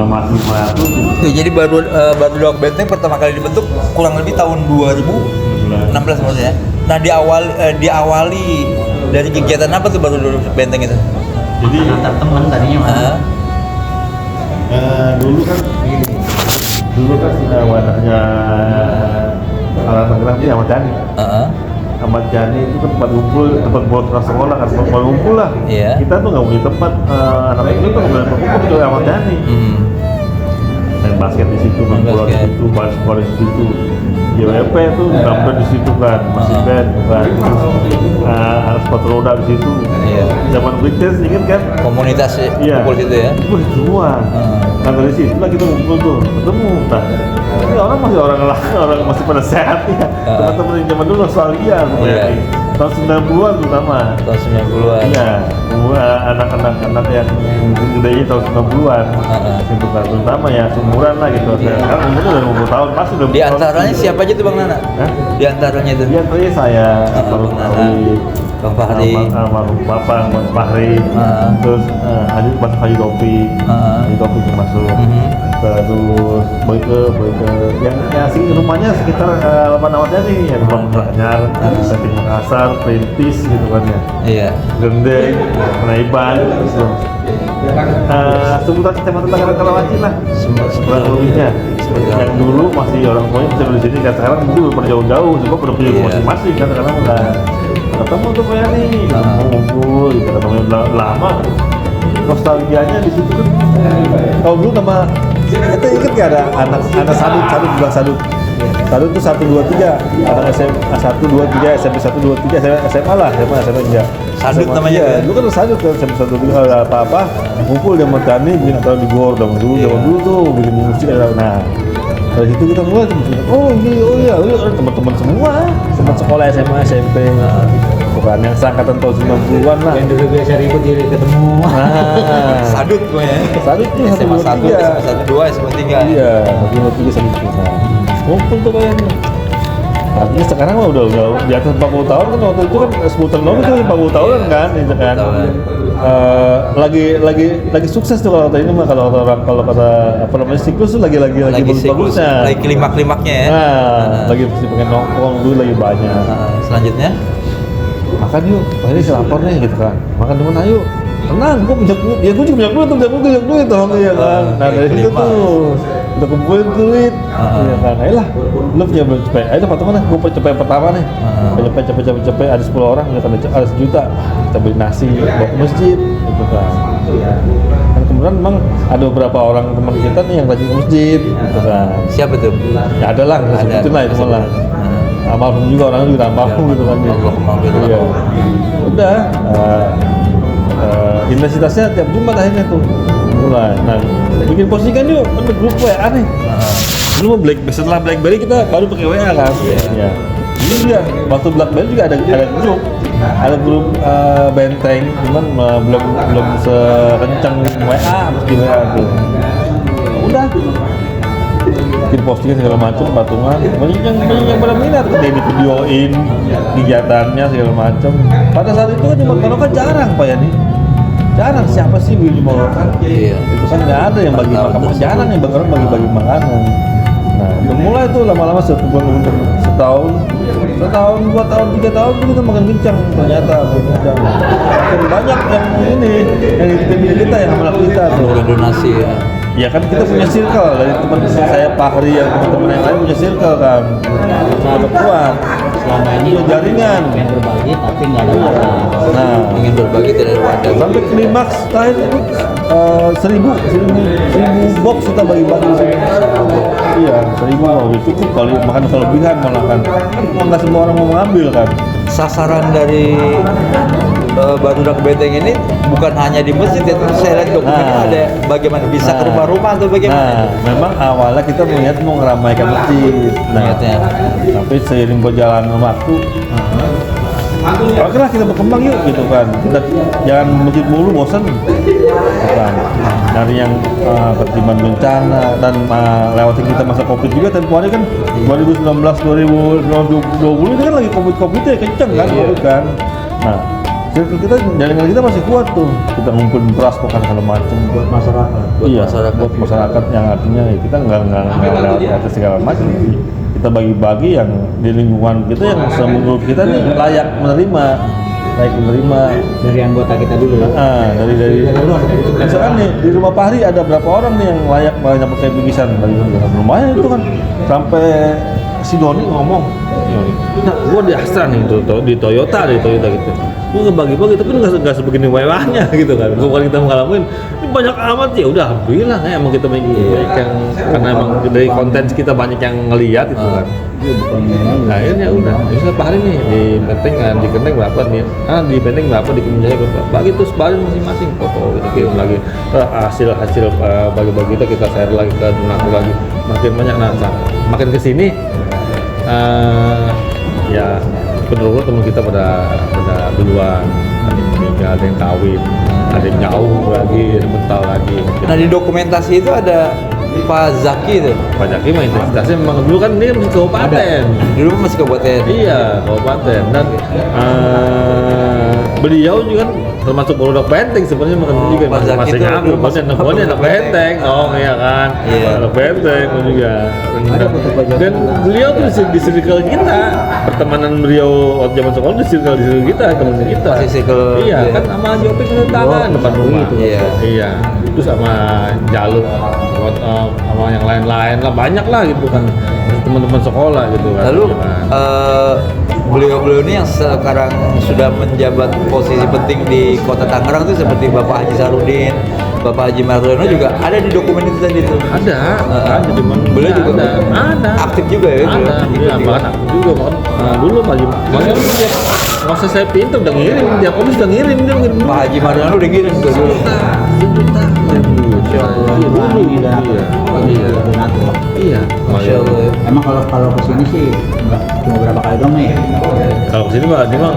masih meletus. Tuh, jadi Batu Dok Benteng pertama kali dibentuk kurang lebih tahun 2016 maksudnya. Nah diawali dari kegiatan apa tuh Batu Dok Benteng itu? Jadi antar teman tadinya mah. dulu kan wadahnya anak Tangerang itu Ahmad Jani. Ahmad Jani itu kan tempat ngumpul, tempat buat sekolah kan, tempat ngumpul lah. Iya. Kita tuh nggak punya tempat, anak itu tuh nggak boleh berkumpul di Ahmad Jani. Main basket di situ, main bola di situ, main sekolah di situ. YWP tuh gambar di situ kan, masih band kan, ada sepatu roda di situ. Iya. Zaman breakdance inget kan? Komunitas kumpul situ ya? Itu semua. Nah dari situ lah kita ngumpul tuh, ketemu. Nah, ini orang masih pada sehat ya. Teman-teman yang zaman dulu nostalgia. Iya. Tahun 90-an terutama. Tahun 90-an. Iya, anak-anak yang gedenya tahun 90-an. Itu kan terutama ya seumuran lah gitu. Sekarang umurnya udah 50 tahun, pasti udah. Di antaranya siapa aja tuh Bang Nana? Di antaranya itu? Di antaranya saya, Bang Nana, Bang Fahri, almarhum Bapak, Bang Fahri, terus Haji Topik masuk, terus Boyke, yang asing rumahnya sekitar apa nih, ya Bang Ranyar, Sating Makassar, Perintis gitu kan ya, iya, Gendeng, Penaiban, sebutan kecamatan Tangerang Kalawaci lah, sebelah lebihnya. Yang dulu masih orang tuanya bisa beli sini, kan sekarang mungkin udah pada jauh-jauh, sebab udah punya rumah masing-masing kan, sekarang udah ketemu tuh kayak nih, ngumpul, gitu, ketemu lama, nostalgianya di situ kan. Kalau dulu nama kita inget gak ada anak sadut bilang sadut tuh 1, 2, 3 anak SMA 1, 2, 3 SMP 1, 2, 3 SMA lah SMA enggak sadut namanya ya, dulu kan sadut kan SMP 1, 2, 3 kalau ada apa-apa ngumpul di Mertani bikin atau di GOR zaman dulu tuh bikin musik ada. Nah dari situ kita mulai oh iya teman-teman semua teman sekolah SMA SMP bukan yang seangkatan tahun 90-an lah Yang dulu biasa ribut diri ketemu. sadut gue ya. Sadut tuh SMA 1, SMA 2, SMA 3. Iya, SMA 3 sadut tuh. Ngumpul tuh kayaknya. Artinya sekarang mah udah di atas 40 tahun kan, waktu itu kan sebutan lalu itu 40 tahunan kan, gitu kan. Lagi sukses tuh kalau kata ini mah, kalau kata apa namanya siklus tuh lagi bagus-bagusnya. Lagi klimak-klimaknya ya. Lagi mesti pengen nongkrong dulu lagi banyak. Selanjutnya Makan yuk, ini saya lapar nih gitu kan. Makan teman ayo. Tenang, gue punya duit. Ya gue juga punya duit tuh ya kan. Nah dari situ tuh udah kumpulin duit, ya kan. Ayolah, lu punya belum cepet? Ayolah patungan nih, gue cepet pertama nih. Cepet ada 10 orang, ya kan ada 1 juta. Kita beli nasi, bawa ke masjid, gitu kan. Dan kemudian memang ada beberapa orang teman kita nih yang rajin ke masjid, gitu kan. siapa tuh? Ya ada lah, sebutin lah itu malah. Almarhum juga orangnya juga almarhum gitu kan. Iya. Udah. Intensitasnya tiap Jumat akhirnya tuh mulai. Nah, bikin postingan yuk, ada grup WA nih. Dulu mau setelah BlackBerry kita baru pakai WA kan. Iya. Ini juga waktu BlackBerry juga ada grup Benteng, cuman belum sekencang WA di WA tuh. Udah. Bikin postingan segala macam, patungan, banyak yang pada minat, dia di videoin kegiatannya segala macam. Pada saat itu kan kan jarang Pak Yani. Jarang siapa sih beli Morokan? Iya. Itu kan nggak ada yang bagi makanan, jarang yang orang bagi makanan. Nah, itu mulai tuh lama-lama setahun, 2 tahun, 3 tahun tuh kita makin kencang ternyata kencang. Makin banyak yang yang ngikutin kita yang amanat kita tuh. Donasi ya. Ya kan kita punya circle dari teman saya Fahri yang teman-teman yang lain punya circle kan. Sangat kuat. Selama ini punya jaringan. pengen berbagi tapi nggak ada wadah. Nah, Ingin berbagi tidak ada wadah. sampai klimaks terakhir itu 1000 box kita bagi-bagi. Iya, 1000 udah cukup kali makan kelebihan malah kan. Nggak semua orang mau mengambil kan. Sasaran dari Batu Dok Benteng ini bukan hanya di masjid ya, saya lihat dokumennya ada bagaimana bisa ke rumah-rumah atau bagaimana. Memang awalnya kita melihat mau ngeramaikan masjid. Niatnya. Tapi seiring berjalan waktu, oke lah kita berkembang yuk gitu kan. Kita jangan masjid mulu bosan. Bukan. Dari yang pertimbangan bencana dan lewatin kita masa Covid juga tempoh hari kan 2019 2020 itu kan lagi Covid ya kenceng kan Covid kan. Nah, kita jaringan kita masih kuat tuh. Kita ngumpulin beras makan segala macam buat masyarakat. iya, buat masyarakat yang artinya ya kita nggak lewat atas segala macam. Kita bagi-bagi yang di lingkungan kita yang menurut kita nih layak menerima Dari anggota kita dulu. dari misalkan nih di rumah Fahri ada berapa orang nih yang layak banyak pakai bingkisan dari lumayan itu kan sampai si Doni ngomong, nah gua di Astra nih di Toyota gitu, gua ngebagi-bagi tapi nggak sebegini mewahnya gitu kan. Bukan kita ngalamin ini banyak amat ya udah alhamdulillah ya emang kita banyak yang karena emang dari konten kita banyak yang ngelihat itu kan. Nah akhirnya udah, misalnya Pak Hari nih di Benteng, di Genteng berapa nih? Di Benteng berapa, di Kemenjaya berapa? Bagi terus barin masing-masing foto, kita kirim lagi hasil bagi-bagi kita share lagi ke donatur lagi, makin banyak. Nah makin kesini ya penerus teman kita pada duluan, ada yang meninggal, ada yang kawin, ada yang jauh lagi, ada yang mental lagi. Nah di dokumentasi itu ada Pak Zaki itu. Pak Zaki mah intensitasnya memang dulu kan ini masih kabupaten. Dulu masih kabupaten. Iya, kabupaten. Dan beliau juga kan termasuk produk Benteng sebenarnya juga Pak Zaki masih itu ngaku, dulu masih anak Benteng. Oh iya kan, Iya. anak Benteng juga. Dan beliau tuh di circle kita, pertemanan beliau waktu zaman sekolah di circle kita, teman kita. Masih circle, Iya, iya. kan sama Jopik tangan depan rumah. Iya. Iya. Terus sama Jaluk, sama yang lain-lain lah, banyak lah gitu kan, teman-teman sekolah gitu kan. Lalu Iya kan. beliau-beliau ini yang sekarang sudah menjabat posisi penting di Kota Tangerang itu seperti Bapak Haji Sarudin, Bapak Haji Mardono juga ada di dokumen itu tadi itu. Ada di mana? Beliau juga ada. aktif juga ya. Ada, iya, bahkan aktif juga bahkan. Dulu makanya dia nggak usah saya pintar udah ngirim, tiap habis udah ngirim dia ngirim. Pak Haji Mardono udah ngirim juga dulu. Juta. Masya Allah. Iya. Iya. Masya Allah. Ya. Emang kalau kesini sih nggak cuma berapa kali dong nih? Kalau kesini mah dia mah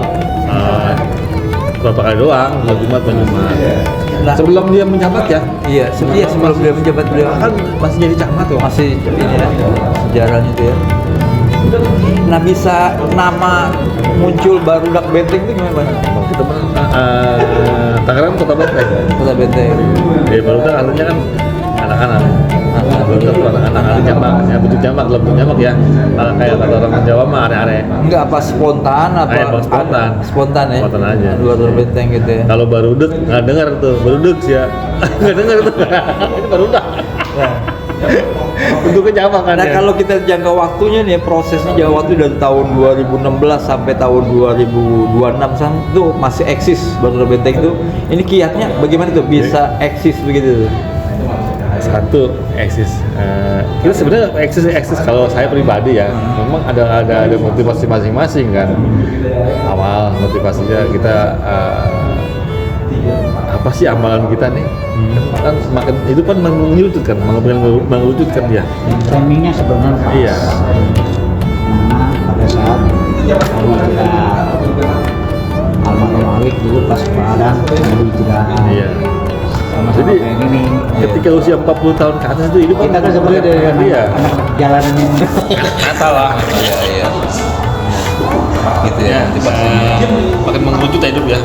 berapa kali doang, Jumat. Nah, Sebelum dia menjabat ya, iya, sebelum dia menjabat beliau kan masih jadi camat loh. masih ini ya sejarahnya itu ya. Nah bisa nama muncul Barudak Benteng itu gimana? Kita Tangerang Kota Benteng. Kota Benteng. Di Barudak artinya kan anak-anak. Barudak tuh anak-anak jamak, ya bentuk jamak, bentuk jamak ya. Kalau kayak kata orang Jawa mah are-are. Enggak apa spontan apa? Kayak spontan. Spontan ya. Spontan aja. Barudak Benteng gitu ya. Kalau Barudek nggak dengar tuh, Barudek sih ya. Nggak dengar tuh. Ini Barudak. Nah, Bentuknya jamak kan nah ya. kalau kita jangka waktunya nih prosesnya jangka waktu dari tahun 2016 sampai tahun 2026 itu masih eksis Barudak Benteng itu. Ini kiatnya bagaimana tuh bisa eksis begitu? Satu eksis kita sebenarnya eksis kalau saya pribadi ya memang ada motivasi masing-masing kan. Awal motivasinya kita apa sih amalan kita nih kan semakin itu kan mengerucutkan mengerucutkan dia. Framingnya sebenarnya pas. Iya. Nah pada saat almarhum Awik dulu pas Padang di hijrah. Iya. Sama-sama Jadi kayak gini. ketika usia 40 tahun ke atas itu hidup Kita kan sebenarnya dari dia anak jalanan ini. kata lah Iya. Gitu ya. makin mengerucut hidup ya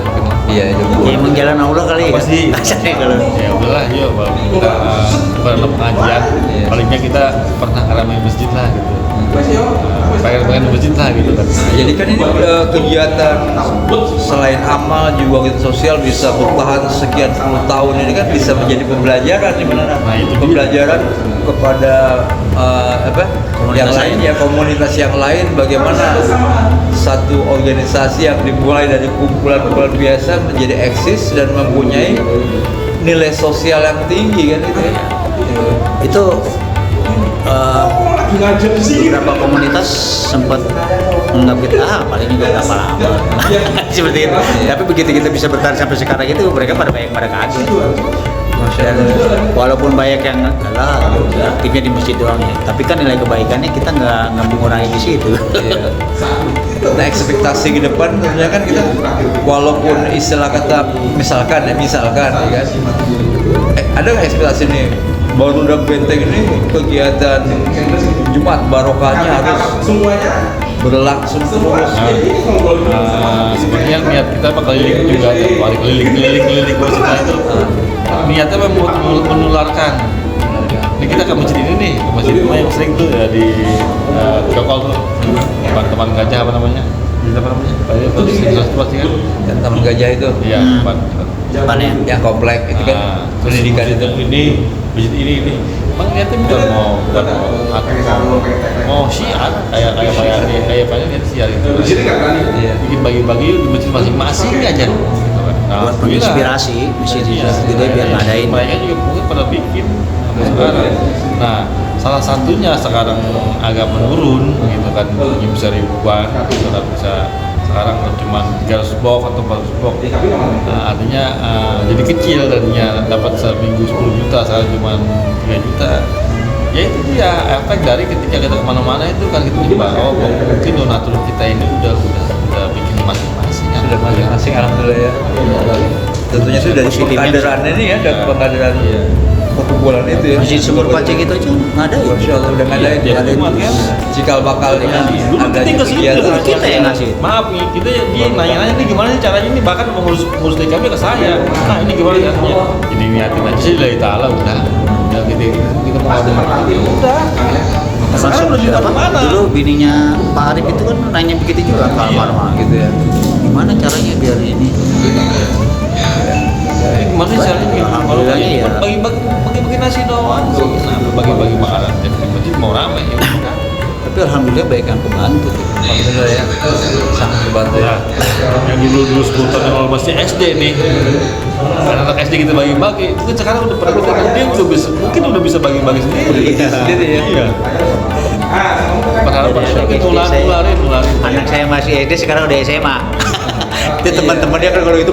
Iya, Ya emang jalan Allah kali ya. Pasti. Kasarnya kalau. ya udahlah yuk kita pernah pengajian palingnya kita pernah ngaramin masjid lah gitu pengen masjid lah gitu kan. Jadi kan ini kegiatan selain amal juga kegiatan sosial bisa bertahan sekian puluh tahun ini kan bisa menjadi pembelajaran di mana? Nah, itu dia. Pembelajaran kepada yang lain ya komunitas yang lain bagaimana satu organisasi yang dimulai dari kumpulan-kumpulan biasa menjadi eksis dan mempunyai nilai sosial yang tinggi kan itu. Itu beberapa komunitas sempat menganggap kita paling juga nggak apa-apa seperti itu. Tapi begitu kita bisa bertahan sampai sekarang itu mereka pada kaget. Dan walaupun banyak yang kalah aktifnya di masjid doang ya, tapi kan nilai kebaikannya kita nggak mengurangi di situ. Iya. Nah ekspektasi ke depan tentunya kan kita walaupun istilah kata misalkan ya kan ada nggak ekspektasi nih Barudak Benteng ini kegiatan Jumat barokahnya harus berlangsung terus. Sebenarnya niat kita mah keliling juga, tiap hari keliling Bosita itu. Niatnya memang menularkan. Ini kita ke masjid ini nih, ke masjid rumah yang sering tuh ya di Jokol tuh, teman-teman gajah apa namanya? Apa namanya? Itu sering pasti kan? Dan Taman Gajah itu, Iya, depan. Depan ya. yang komplek itu kan pendidikan Masjid itu. ini, masjid ini. Emang niatnya bukan mau syiar kayak niat syiar itu. Iya. Bikin bagi-bagi di masjid masing-masing aja. Gitu kan. Buat menginspirasi masjid gede biar ngadain. Mereka juga mungkin pada bikin sampai sekarang. Nah, salah satunya sekarang agak menurun gitu kan, hanya bisa ribuan, gitu kan, bisa sekarang cuma 300 box atau 400 box. Nah, artinya jadi kecil tadinya dapat seminggu 10 juta, sekarang cuma 3 juta. Ya itu dia efek dari ketika kita kemana-mana itu kan kita coba, mungkin donatur kita ini udah bikin masing-masing. Sudah masing-masing, alhamdulillah ya. Tentunya itu dari pengkaderan ini ya, dari pengkaderan perkumpulan itu ya. Masjid Sumur Pacek itu aja nggak ada ya. Masya Allah udah ngadain, Ya, ngadain umat kan. cikal bakal nih kan. Dulu Ada kita ke situ, kegiatan. kita yang ngasih. Maaf nih, kita dia nanya-nanya nih gimana nih caranya ini, bahkan mengurus DKP ke saya. Nah ini gimana caranya? Ini niatin aja sih dari Ta'ala udah kita mau ngomong udah. Sekarang udah juga kemana? Dulu bininya Pak Arif itu kan nanya begitu juga ke almarhum Gitu ya. gimana caranya biar ini Gimana sih caranya? Kalau Alhamdulillah, iya. bagi-bagi nasi doang sih. Nah, bagi-bagi makanan jadi masjid mau rame ya udah. tapi alhamdulillah banyak yang kebantu. Alhamdulillah ya. Sangat membantu ya. Nah, yang dulu 10 tahun yang lalu masih SD nih, anak-anak SD kita bagi-bagi, itu kan sekarang udah pada dia udah bisa bagi-bagi sendiri. Sendiri ya. Iya. Padahal kita nularin. Anak saya masih SD sekarang udah SMA. Itu teman-temannya kan kalau itu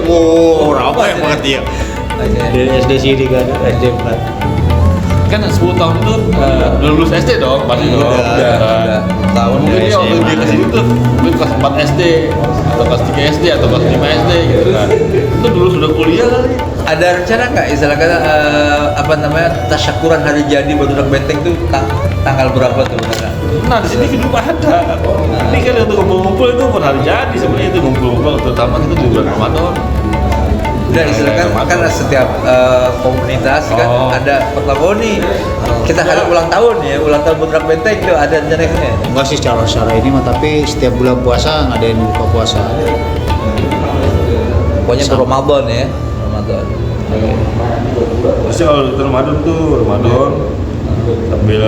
ramai banget dia. Dari SD sini kan SD 4. Kan 10 tahun itu udah lulus SD dong, pasti dong. Udah. Tahun Mungkin dari dia waktu SMA. dia kesini tuh mungkin kelas 4 SD atau kelas 3 SD atau kelas 5 SD gitu kan. Itu dulu sudah kuliah kali. Ada rencana nggak istilah kata apa namanya tasyakuran hari jadi Badurak Benteng tuh tanggal berapa tuh? Nah di sini hidup ada. Ini kan untuk ngumpul-ngumpul itu bukan hari jadi sebenarnya, itu ngumpul-ngumpul terutama itu di bulan Ramadan. Udah istilah kan setiap komunitas kan Oh. ada pertama nih kita hari ulang tahun ya, ulang tahun Badurak Benteng tuh ada rencananya. Enggak sih secara ini mah, tapi setiap bulan puasa ngadain buka puasa. Pokoknya ke Ramadan ya, Ramadan. Pasti kalau itu Ramadan sambil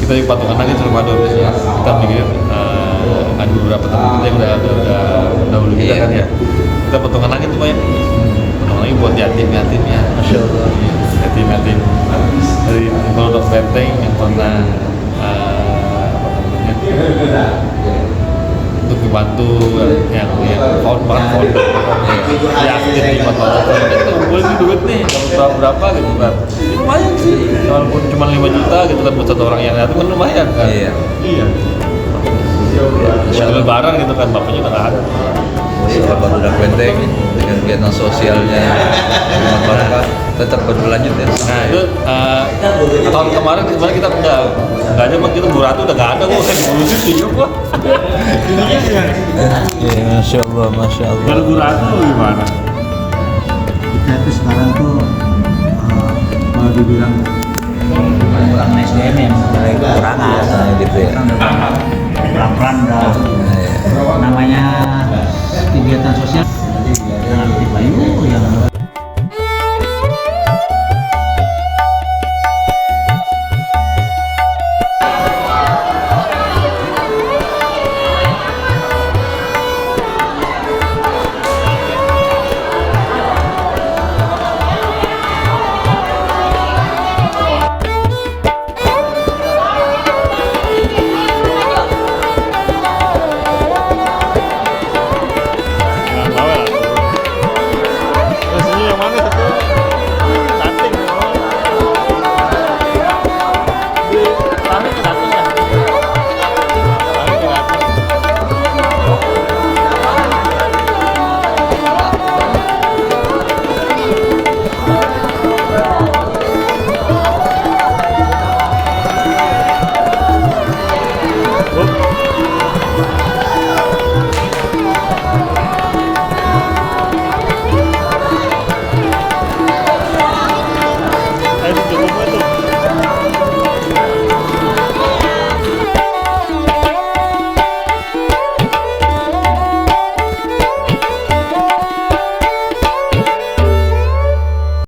kita yuk patungan lagi itu Ramadan ya. Kita bikin ada beberapa teman kita yang udah dahulu kita kan ya. Kita patungan lagi tuh banyak. Patungan lagi buat yatim ya. Masya Allah. Yatim dari Badurak Benteng yang pernah untuk dibantu yang founder ya jadi 4 tahun kita kumpulin nih duit nih berapa gitu kan. Lumayan sih walaupun cuma 5 juta gitu kan buat satu orang yang yatim kan lumayan kan. Iya lebaran gitu kan bapaknya kan ada. Setelah Badurak Benteng dengan kegiatan sosialnya masyarakat tetap berlanjut ya. Nah itu tahun kemarin sebenarnya kita nggak ada, kita Buratu udah nggak ada kok, ngurusin juga kok. Ya, Masya Allah. Baru Buratu gimana? Kita itu sekarang tuh kalau dibilang kurang SDM yang mulai kekurangan gitu ya. pelan-pelan udah namanya kegiatan sosial yang aktif aja yang